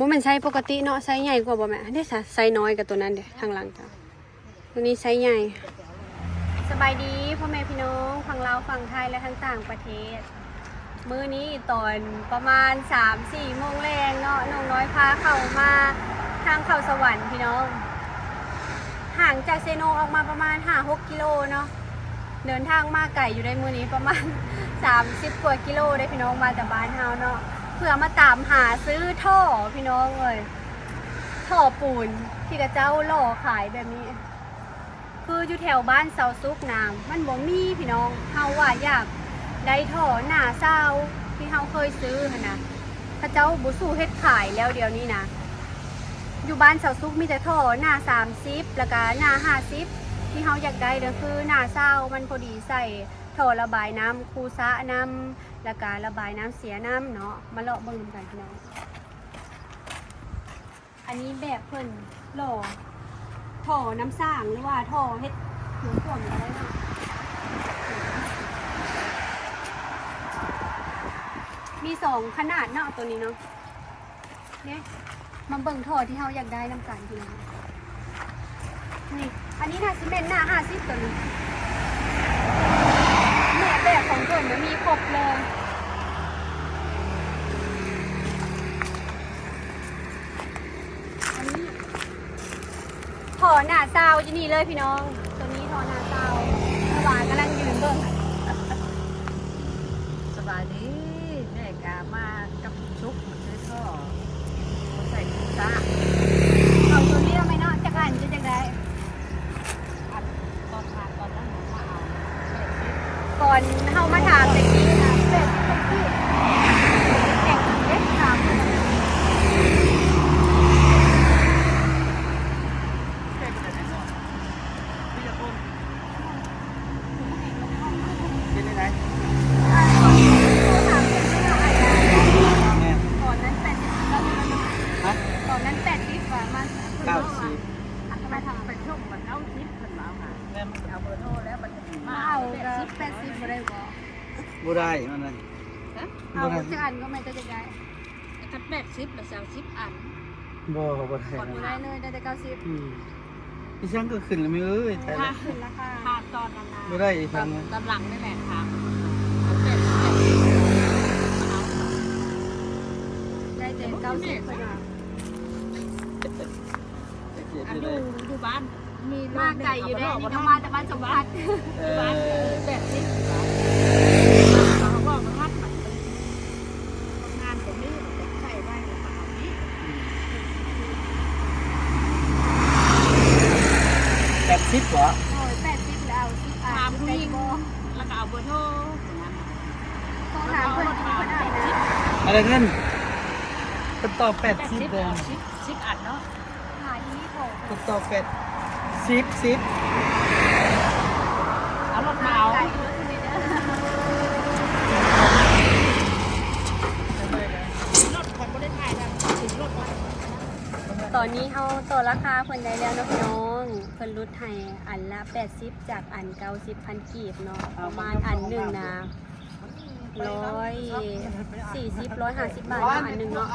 บ่แม่นไซส์ปกติเนาะไซส์ใหญ่กว่าบ่แม่ได้ไซส์น้อยกับตัวนั้นเด้ทางหลังจ้ะตัวนี้ไซส์ใหญ่สบายดีพ่อแม่พี่น้องฝั่งลาวฝั่งไทยและทั้งต่างประเทศมื้อนี้ตอนประมาณ 3-4 โมงแรงเนาะน้องน้อยพาเข้ามาทางเข้าสวรรค์พี่น้องห่างจากเซโนออกมาประมาณ 5-6 กิโลเนาะเดินทางมาไกลอยู่ในมื้อนี้ประมาณ 30 กว่ากิโลได้พี่น้องมาจากบ้านเฮาเนาะเพื่อมาตามหาซื้อท่อพี่น้องเลยท่อปูนที่กระเจ้าหล่อขายแบบนี้คืออยู่แถวบ้านเซาซุกน้ำมันบ่มีพี่น้องเฮาว่าอยากได้ท่อหน้าเศร้าที่เฮาเคยซื้อนะพระเจ้าบ่สู้เฮ็ดขายแล้วเดี๋ยวนี้นะอยู่บ้านเซาซุกมีแต่ท่อหน้า30แล้วก็หน้า50ที่เฮาอยากได้ก็คือหน้าเศร้ามันพอดีใส่ท่อระบายน้ำคูซะน้ำแล้วก็ระบายน้ำเสียน้ำเนาะมาเลาะเบิ่งกันพี่น้องอันนี้แบบเพิ่นหล่อท่อน้ำสร้างหรือว่าท่อเฮ็ดหนุนท่วมอะไรเนาะมี2ขนาดเนาะตัวนี้เนาะเนี่ยมาเบิ่งท่อที่เฮาอยากได้น้ำกันพี่น้องนี่อันนี้น่าสิเป็นหน้า50ตัวนี้แบบของเพิ่นมันมีครบเลยอันนี้ถอหน้าเศร้าอยู่นี่เลยพี่น้องตัวนี้ถอหน้าเศร้าเมื่อวานกำลังยืนเบิ่งสบายดีแม่กามากับชุกมันซื้อท่อมาใส่กุซ่าเอาตัวนี้ทำไมเนาะจักอันจะจังได้อันตอนผ่านตอนนั้นมาเอาก่อนเฮามาถามตะกี้นะเป็ดตะกี้แข่งเล็กถามบุได้มันเลยเอาจะอันก็ไม่จะได้คัด80แล้ว30อันบ่ได้ก่อนได้เลยได้แต่90พี่ช่างก็ขึ้นแล้วไม่เอ้ยแต่ขึ้นราคาขาดตอนนั้นบ่ได้อีกครั้งตำหลังนี่แหละครับได้แต่90คนอ่ะอยู่บ้านมีมากไก่อยู่ได้นี่ก็มาแต่บ้านสมบัติบ้าน80เขาบอกว่าฮัดมันงานตรงนี้ใส่ไว้แล้วเอานี้80เหรอโอ้ย80แล้ว10ถามผู้หญิงแล้วก็เอาเบอร์โทรโทรถามเพิ่นอ่านนะอะไรเงินเป็นต่อ80เลย10อันเนาะหาที่โผล่เป็นต่อ10เอารถมาเอาตอนนี้เขาตัวราคาเพิ่นได้แล้วนะพี่น้องเพิ่นลดให้อันละ80จากอัน90,000กีบเนาะประมาณอันหนึ่งนะ140 150 บาทอันหนึ่งเนาะ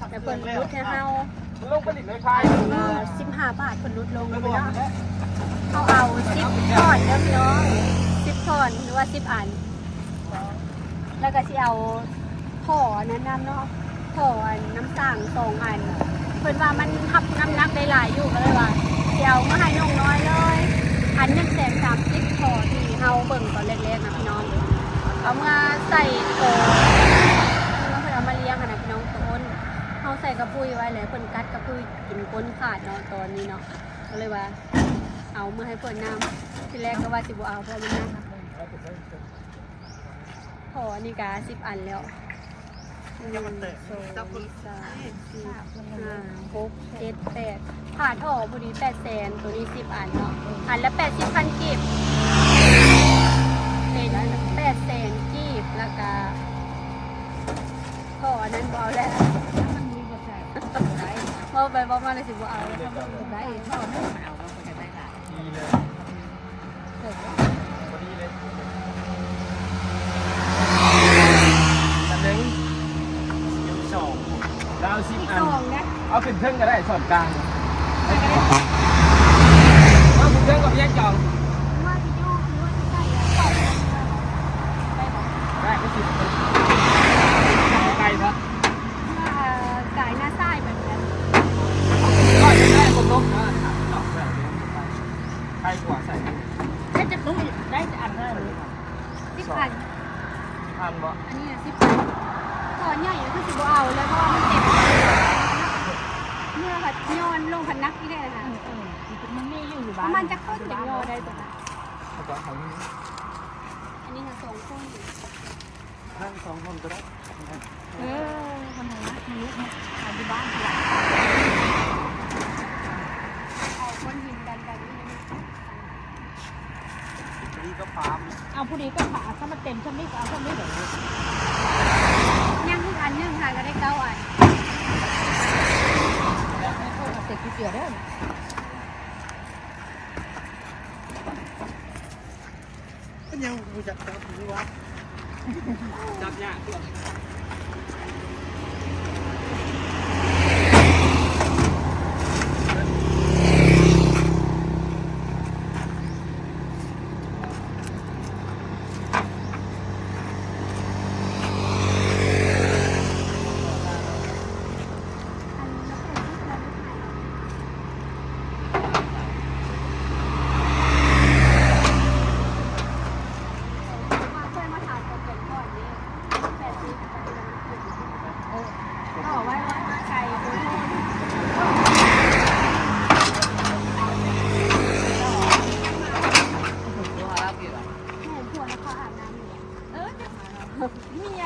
แต่เพิ่นลดให้เฮา15 บาทเพิ่นลดลงเนาะเขาเอา10ทอดเด้อพี่น้อง10ทอดหรือว่า10อันแล้วก็สิเอาท่อนั้นนำเนาะท่ออันน้ำสร้าง2อันเพิ่นว่ามันทับน้ำหนักได้หลายอยู่ก็เลยว่าเดี๋ยวมาให้น้องน้อยเลยอัน130ท่อที่เฮาเบิ่งตอนแรกๆนะพี่น้องเอามาใส่โตแล้วเพิ่นเอามาเลี้ยงนะพี่น้องต้นเฮาใส่กระปุยไว้เลยเพิ่นกัดกระปุยกินก้นขาดเนาะตอนนี้เนาะก็เลยว่าเอามือให้เพิ่นน้ำทีแรกก็ว่าสิบ่เอาเพราะมันนะท่อนี่ก็10อันแล้ว1 2 3 4 5 6 7 8ผ่าท่อพอดี800,000ตัวนี้10อันเนาะอันละ80,000กีบเป็น800,000กีบแล้วก็ท่ออันนั้นบ่เอาแล้วบ่ไปบ่มาเลยสิบ่เอาแล้วถ้าบ่ได้ท่อนั้นเอาแล้วก็ได้หลายดีเลยพอดีเลยอันนึง2 90 อัน เครื่องก็ได้ส่วนกลางว่าผมเครื่องกับแยกจอง ว่าที่โยกหรือว่าที่ใส่ต่อไปบอก ได้ก็สิไกลปะ ว่าไก่หน้าไส้แบบนี้ ก็ได้คนนกนะใกล้กว่าใส่ ได้จะตุ้มได้จะอันได้เลย 10,000 ทันบ่ อันนี้นะ10,000ก่อนใหญ่คือสิบเอาแล้วเพราะว่ามันเจ็บเมื่อผัดโยนลงผัดนักที่ได้นะคะ มันไม่อยู่ ป บ้าน ระมาณจะคนอย่างโยได้ตัวนั้น แล้วก็ของ อันนี้จะ2คน นั่ง2 คนก็ได้ คนไหนนะมันลุกมาที่บ้านทีหลัง เอาคนหินกันกันนี่ นี่ก็ฟาร์ม เอาผู้ดีก็ขาถ้ามันเต็มฉันไม่เอาฉันไม่เหลือ ยังที่อันนึงค่ะก็ได้9อัน ไม่โทษเสร็จกูเสียได้ ก็ยังรู้จักจับหรือวะจับยากตัวนี่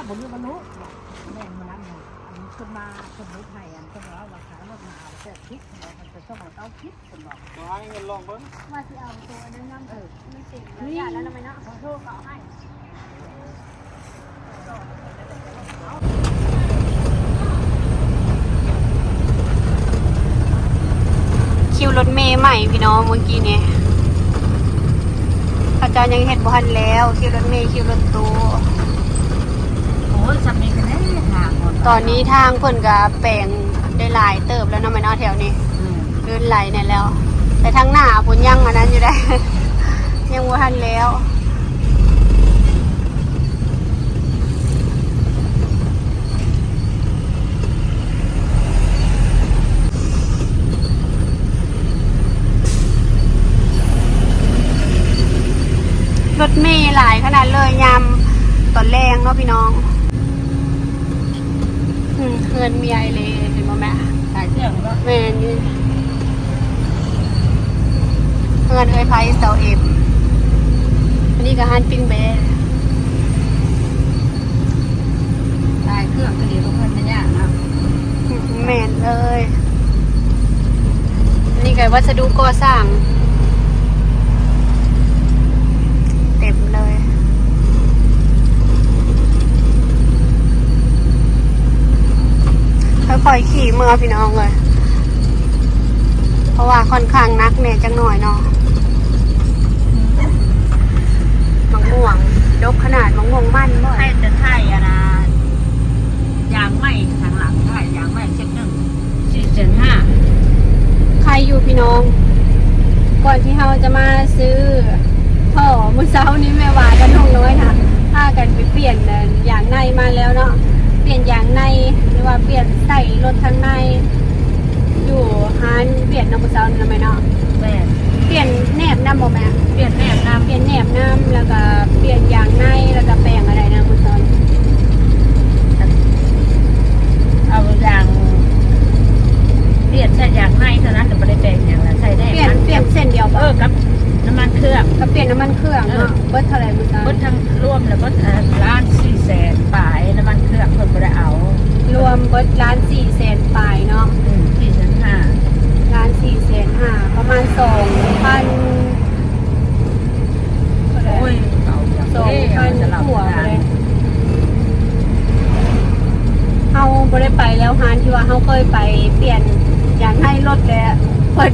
บนเรือมนุษย์แม่มานั่งคนมาคนรู้ไทยอันคนว่าว่าขายรถมาเอาแต่คิดมันจะต้องเอาคิดคนบอก ขอให้เงินลองเบิ้ง ว่าที่เอาตัวนั้นน้ำไม่เต็มแล้วอย่าแล้วทำไมเนาะ ขอโทษขอให้ คิวรถเมย์ใหม่พี่น้องเมื่อกี้เนี่ยพระเจ้ายังเห็นบ่ทันแล้วคิวรถเมย์คิวรถตู้ โอ้ยจำมีกันได้ห่าง ตอนนี้ทางเพิ่นก็แปลงได้หลายเติบแล้วเนาะแม่เนาะแถวนี้เดินไหลเนี่ยแล้ว แต่ทางหน้าเพิ่นยังอันนั้นอยู่ได้ ยังบ่ทันแล้วรถเมล์หลายขนาดเลยยามตอนแรงเนาะพี่น้องเพื่อนมีไอเลยเห็นบ่แม่ ขายเที่ยงก็ แม่นี่เพื่อนเอ้ยไพเสาเอ็มอันนี้ก็ฮันปิ้งเบส ขายเครื่องก็ดีทุกคนนะเนี่ยนะ แม่นเลยอันนี้ก็วัสดุก่อสร้างเต็มเลยค่อยๆขี่เมื่อพี่น้องเลยเพราะว่าค่อนข้างนักเนี่ยจังหน่อยเนาะมังม่วงดกขนาดมังม่วงมั่นบ่ ให้จะไทยอะนะยางไหมทางหลังไทยยางไหมเช็คหนึ่ง4.5 ใครอยู่พี่น้อง ก่อนที่เราจะมาซื้อพ่อมื้อเช้านี้แม่วากับน้องน้อยค่ะพากันไปเปลี่ยนอย่างในมาแล้วเนาะเปลี่ยนอย่างในหรือว่าเปลี่ยนใส่รถทางในอยู่ร้านเปลี่ยนน้ำมื้อเช้านี่ทำไมเนาะ แม่ เปลี่ยนแหนบน้ำบ่แม่ เปลี่ยนแนบน้ เปลี่ยนแหนบน้ำแล้วก็เปลี่ยนยางในแล้วก็แปลงอะไรนะมื้อเช้า ำเอายางเปลี่ยนใส่ยางไหมเท่านั้นแต่ไม่ได้แปลงอย่างละใส่ได้ เปลี่ยนเส้นเดียวบ่ กับน้ำมันเครื่อง ก็เปลี่ยนน้ำมันเครื่องเนาะเบิดเท่าไหร่มื้อเช้า เบิ้ลทั้งร่วมแล้วก็1,400,000ปลายน้ำมันเครื่องเพิ่นบ่ได้เอา รวมเบิดล้าน400,000ปลายเนาะ 4.5 ล้าน400,000ประมาณ 2,000 โอ้ยเก่าจัง2,000เลยหัวเลยเฮาบ่ได้ไปแล้วฮานที่ว่าเฮาเคยไปเปลี่ยนยางให้รถแล้วเพิ่น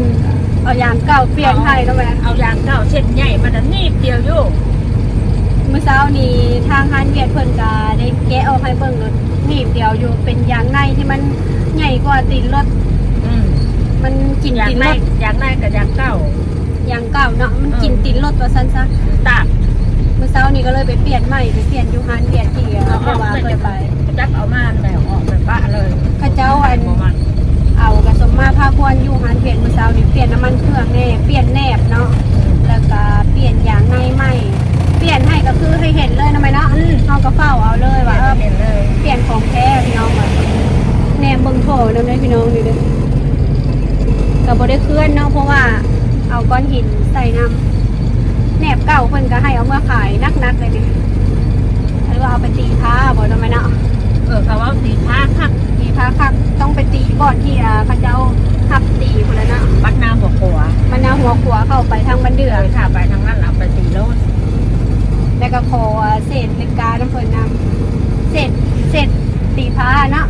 เอายางเก่าเปลี่ยนให้เนาะแม่ เอายางเก่าเส้นใหญ่มันนิดเดียวอยู่ เมื่อเช้านี้ทางฮานเวียดเพิ่นก็ได้แกะออกให้เบิ่งรถหนีบเดียวอยู่เป็นยางในที่มันใหญ่กว่าตีนรถ มันกิน อยาก ตินร ได้ ถ อยากได้กับอยากเก้า อย่างเก่าเนาะมันกินตินรถว่าซั่นซะ ตาก เมื่อเช้านี้ก็เลยไปเปลี่ยนใหม่ไปเปลี่ยนยูฮานเปลี่ยนที่เพราะว่าเคยไป จับเอามาแล้วออกไปปะเลย ข้าเจ้าอัน บ่มัน เอากระสมมาผ้าควนยูฮานเปลี่ยนเมื่อเช้านี้เปลี่ยนน้ำมันเครื่องแน่เปลี่ยนแนบเนาะแล้วก็เปลี่ยนยางในใหม่เปลี่ยนให้ก็คือให้เห็นเลยนะไหมเนาะเขาก็เฝ้าเอาเลยว่า เห็นเลย เปลี่ยนของแท้พี่น้องว่าแนมเบิ่งโถนำเลยพี่น้องนี่เด้อก็บ่ได้เคลื่อนเนาะเพราะว่าเอาก้อนหินใส่น้ำแนบเก่าเพิ่นก็ให้เอามาขายนักๆเลยนี่หรือว่าเอาไปตีผ้าบ่ทำไมเนาะ เขาว่าตีผ้าคัก ตีผ้าคักต้องไปตีก่อนที่เขาเจ้าทับตีพุ่นแล้วเนาะ ปัดน้ำหัวขัว มันเอาหัวขัวเข้าไปทางบันเดือ ถ้าไปทางนั้นเอาไปตีรถ แล้วก็ขอเศษเหล็กกาน้ำเพิ่นนำเศษตีผ้าเนาะ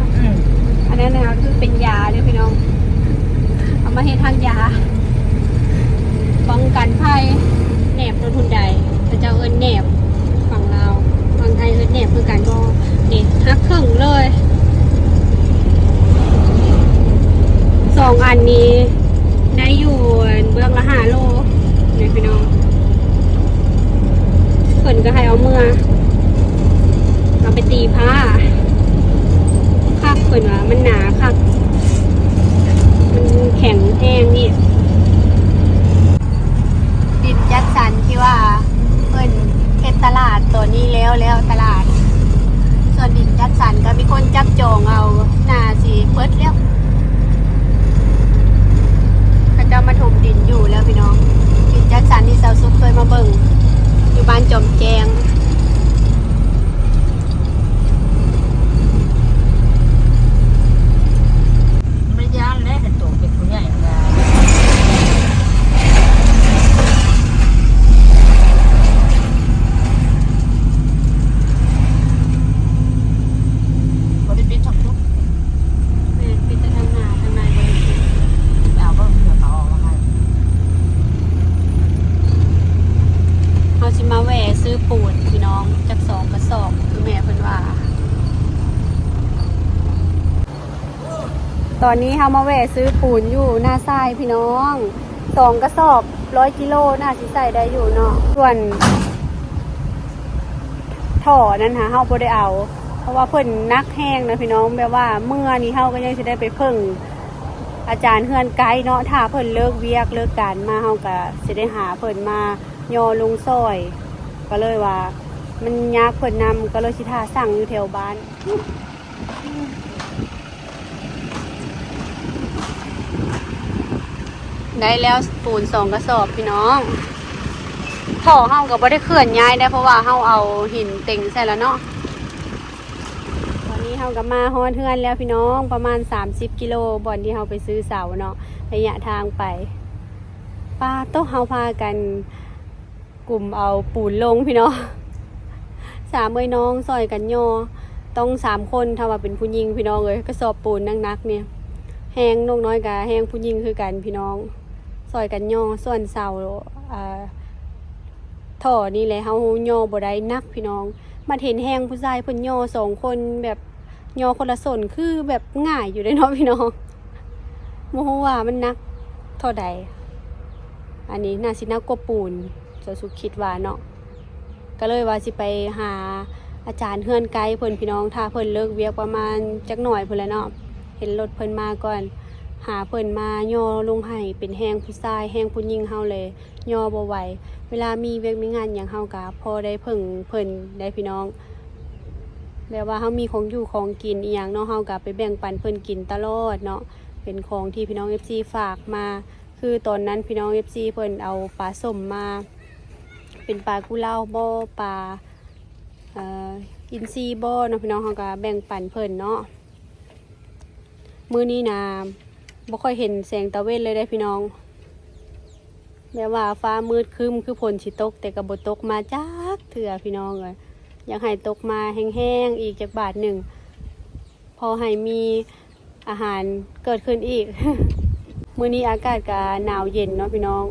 อันนั้นนะคะคือเป็นยาเด้อพี่น้องเอามาเฮ็ดทางยาป้องกันภัยแหนบรถทุนใดเขาเจ้าเอิ้นแหนบฝั่งลาวฝั่งไทยเอิ้นแหนบคือกันบ่นี่ฮักครึ่งเลยสองอันนี้ได้อยู่เบื้องละ5 โลเนี่ยพี่น้องเพิ่นก็ให้เอาเมื่อเอาไปตีผ้าคักเพิ่นว่ามันหนาคักมันแข็งแห้งนี่ดินจัดสรรที่ว่าเพิ่นเฮ็ดตลาดตัวนี้แล้วตลาดส่วนดินจัดสรรก็มีคนจับจองเอาหน้าสิเปิดแล้วเขาจะมาถมดินอยู่แล้วพี่น้องดินจัดสรรที่สาวซุกเคยมาเบิ่งอยู่บ้านจอมแจง ไม่ยานแล้วเป็นตัวเป็นผู้ใหญ่แล้วบริปิดทั้งทุก เป็นปิดแต่ทางหน้าทางในบริเวณ เอาก็เผื่อเขาออกมาให้ เขาสิมาแหวซื้อปูนพี่น้องจาก2 กระสอบคือแม่เพิ่นว่า ตอนนี้เขามาแหวซื้อปูนอยู่หน้าทรายพี่น้อง2 กระสอบ100 กิโลน่าสิใส่ได้อยู่เนาะส่วนท่อนั้นหาเฮาบ่ได้เอา เพราะว่าเพิ่นนักแห้งนะพี่น้องแบบว่าเมื่อนี้เฮาก็ยังสิได้ไปเพิ่งอาจารย์เฮือนไกด์เนาะถ้าเพิ่นเลิกเวียกเลิกการมาเฮาก็สิได้หาเพิ่นมาย่อลงซอย ก็เลยว่ามันยากเพิ่นนำก็เลยสิท่าสั่งอยู่แถวบ้านได้แล้วปูน2 กระสอบพี่น้องท่อเฮาก็บ่ได้เคลื่อนย้ายได้เพราะว่าเฮาเอาหินเต็งใส่แล้วเนาะตอนนี้เฮาก็มาฮอดเฮือนแล้วพี่น้องประมาณ30 กิโลบ่อนที่เฮาไปซื้อเสาเนาะระยะทางไปป้าโต๊ะเฮาพากันกลุ่มเอาปูนลงพี่น้อง3 เอ้ยน้องซอยกันย่อต้อง3 คนถ้าว่าเป็นผู้หญิงพี่น้องเอ้ยกระสอบปูนนักๆเนี่ยแห้งนกน้อยกับแห้งผู้หญิงคือกันพี่น้องซอยกันย่อส่วนเสาท่อนี่แหละเฮาย่อบ่ได้นักพี่น้องมาเห็นแห้งผู้ชายเพิ่นย่อ2 คนแบบย่อคนละส่วนคือแบบง่ายอยู่ได้เนาะพี่น้องบ่ฮู้ว่ามันนักเท่าใดอันนี้น่าสินักกว่าปูนจะสุคิดว่าเนาะก็เลยว่าสิไปหาอาจารย์เฮือนไกด์เพิ่นพี่น้องถ้าเพิ่นเลิกเวียกประมาณจักหน่อยพุ่นแหละเนาะเห็นรถเพิ่นมาก่อนหาเพิ่นมาย่อลงให้เป็นแห้งผู้ชายแห้งผู้หญิงเฮาเลยย่อบ่ไหวเวลามีเวียกมีงานหยังเฮาก็พอได้เพิ่งเพิ่นได้พี่น้องแบบว่าเฮามีของอยู่ของกินอีหยังเนาะเฮาก็ไปแบ่งปันเพิ่นกินตลอดเนาะเป็นของที่พี่น้อง FC ฝากมาคือตอนนั้นพี่น้อง FC เพิ่นเอาปลาส้มมาเป็นปลากุเลาบ่ปลาอินทรีบ่เนาะพี่น้องเฮาก็แบ่งปันเพิ่นเนาะมื้อนี้นะบ่ค่อยเห็นแสงตะเวนเลยได้พี่น้องแบบว่าฟ้ามืดครึ้มคือฝนสิตกแต่ก็บ่ตกมาจักเทื่อพี่น้องเอ้ยอยากให้ตกมาแห้งๆอีกจักบาทหนึ่งพอให้มีอาหารเกิดขึ้นอีก มื้อนี้อากาศก็หนาวเย็นเนาะพี่น้อง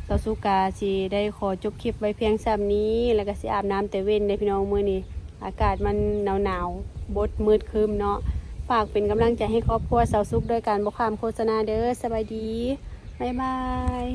สาวสุกาสิได้ขอจบคลิปไว้เพียงซ้ำนี้แล้วก็สิอาบน้ำแต่เว้นได้พี่น้องมื้อนี้อากาศมันหนาวๆบดมืดครึ้มเนาะ ฝากเป็นกำลังใจให้ครอบครัวสาวซุกโดยการบ่ข้ามโฆษณาเด้อสบายดีบ๊ายบาย